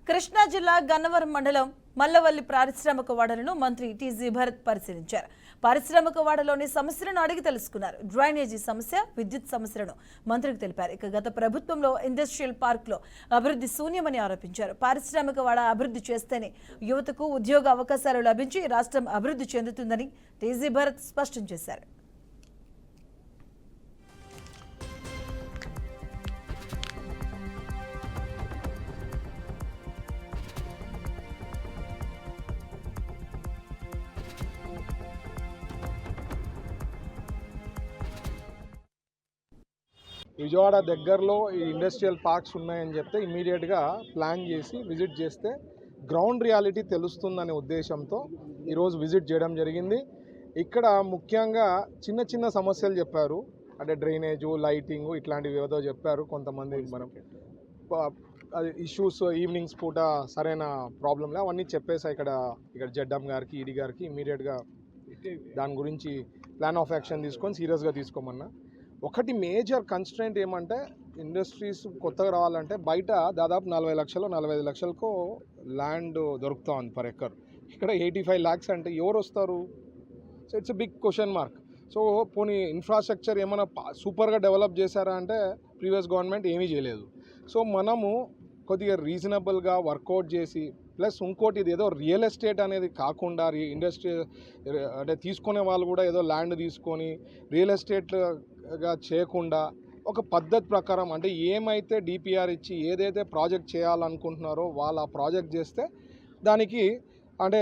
కృష్ణా జిల్లా గన్నవరం మండలం మల్లవల్లి పారిశ్రామిక వాడలను మంత్రి టీజీ భరత్ పరిశీలించారు. పారిశ్రామిక వాడలోని సమస్యలను అడిగి తెలుసుకున్నారు. డ్రైనేజీ సమస్య, విద్యుత్ సమస్యలను మంత్రికి తెలిపారు. ఇక గత ప్రభుత్వంలో ఇండస్ట్రియల్ పార్క్ లో అభివృద్ధి శూన్యమని ఆరోపించారు. పారిశ్రామిక వాడ అభివృద్ధి చేస్తేనే యువతకు ఉద్యోగ అవకాశాలు లభించి రాష్ట్రం అభివృద్ధి చెందుతుందని టీజీ భరత్ స్పష్టం చేశారు. విజయవాడ దగ్గరలో ఈ ఇండస్ట్రియల్ పార్క్స్ ఉన్నాయని చెప్తే ఇమీడియట్గా ప్లాన్ చేసి విజిట్ చేస్తే గ్రౌండ్ రియాలిటీ తెలుస్తుందనే ఉద్దేశంతో ఈరోజు విజిట్ చేయడం జరిగింది. ఇక్కడ ముఖ్యంగా చిన్న చిన్న సమస్యలు చెప్పారు. అంటే డ్రైనేజు, లైటింగు ఇట్లాంటివి ఏదో చెప్పారు. కొంతమంది మనం ఇష్యూస్ ఈవినింగ్స్ పూట సరైన ప్రాబ్లంలే అవన్నీ చెప్పేసా ఇక్కడ జడ్ఎం గారికి, ఈడీ గారికి ఇమీడియట్గా దాని గురించి ప్లాన్ ఆఫ్ యాక్షన్ తీసుకొని సీరియస్గా తీసుకోమన్నా. ఒకటి మేజర్ కన్స్ట్రెంట్ ఏమంటే ఇండస్ట్రీస్ కొత్తగా రావాలంటే బయట దాదాపు 40 లక్షలు 45 లక్షలకు ల్యాండ్ దొరుకుతూ ఉంది పర్ ఎకర్. ఇక్కడ 85 lakhs అంటే ఎవరు వస్తారు? So it's big question mark. So పోనీ ఇన్ఫ్రాస్ట్రక్చర్ ఏమైనా సూపర్గా డెవలప్ చేశారా అంటే ప్రీవియస్ గవర్నమెంట్ ఏమీ చేయలేదు. సో మనము కొద్దిగా రీజనబుల్గా వర్కౌట్ చేసి ప్లస్ ఇంకోటి ఇది ఏదో రియల్ ఎస్టేట్ అనేది కాకుండా ఇండస్ట్రీ అంటే తీసుకునే వాళ్ళు కూడా ఏదో ల్యాండ్ తీసుకొని రియల్ ఎస్టేట్గా చేయకుండా ఒక పద్ధతి ప్రకారం అంటే ఏమైతే డిపిఆర్ ఇచ్చి ఏదైతే ప్రాజెక్ట్ చేయాలనుకుంటున్నారో వాళ్ళు ఆ ప్రాజెక్ట్ చేస్తే దానికి అంటే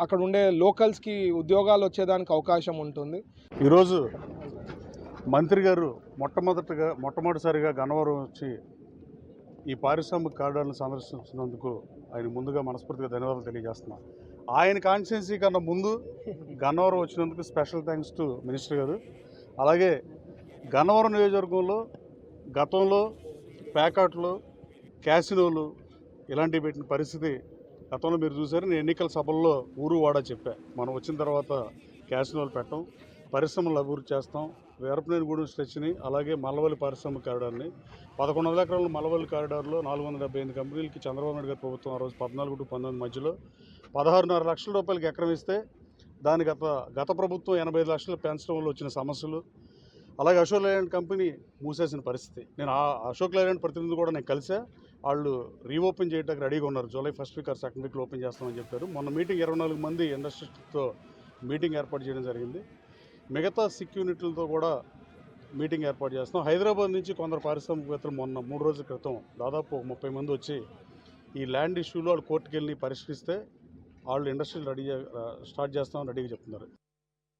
అక్కడ ఉండే లోకల్స్కి ఉద్యోగాలు వచ్చేదానికి అవకాశం ఉంటుంది. ఈరోజు మంత్రి గారు మొట్టమొదటిసారిగా గన్నవరం వచ్చి ఈ పారిశ్రామిక కారిడార్ను సందర్శించినందుకు ఆయన ముందుగా మనస్ఫూర్తిగా ధన్యవాదాలు తెలియజేస్తున్నాను. ఆయన కాన్స్టిట్యున్సీ కన్నా ముందు గన్నవరం వచ్చినందుకు స్పెషల్ థ్యాంక్స్ టు మినిస్టర్ గారు. అలాగే గన్నవరం నియోజకవర్గంలో గతంలో ప్యాకాట్లు, క్యాసినోలు ఇలాంటివి పెట్టిన పరిస్థితి గతంలో మీరు చూసారు. నేను ఎన్నికల సభల్లో ఊరు వాడ చెప్పా, మనం వచ్చిన తర్వాత క్యాసినోలు పెట్టాం, పరిశ్రమలు అభివృద్ధి చేస్తాం, వేరపనేనిగూడెం స్ట్రెచ్ని అలాగే మల్లవల్లి పారిశ్రామిక కారిడార్ని 1100 ఎకరాల మల్లవల్లి కారిడార్లో 478 కంపెనీలకి చంద్రబాబు నాయుడు గారి ప్రభుత్వం ఆ రోజు 14 to 19 మధ్యలో 16.5 లక్షల రూపాయలకి ఎకరం ఇస్తే దాని గత ప్రభుత్వం 85 లక్షలు పెంచడం వల్ల వచ్చిన సమస్యలు, అలాగే అశోక్ లైలాండ్ కంపెనీ మూసేసిన పరిస్థితి. నేను ఆ అశోక్ లైలాండ్ ప్రతినిధి కూడా నేను కలిసా. వాళ్ళు రీఓపెన్ చేయడానికి రెడీగా ఉన్నారు. July 1st week or 2nd వీక్లో ఓపెన్ చేస్తామని చెప్పారు. మొన్న మీటింగ్ 24 మంది ఇండస్ట్రీస్తో మీటింగ్ ఏర్పాటు చేయడం జరిగింది. మిగతా సిక్ యూనిట్లతో కూడా మీటింగ్ ఏర్పాటు చేస్తున్నాం. హైదరాబాద్ నుంచి కొందరు పారిశ్రామికవేత్తలు మొన్న 3 రోజుల క్రితం దాదాపు 30 మంది వచ్చి ఈ ల్యాండ్ ఇష్యూలో వాళ్ళు కోర్టుకు వెళ్ళి పరిష్కరిస్తే వాళ్ళు ఇండస్ట్రీలు స్టార్ట్ చేస్తామని రెడీగా చెప్తున్నారు.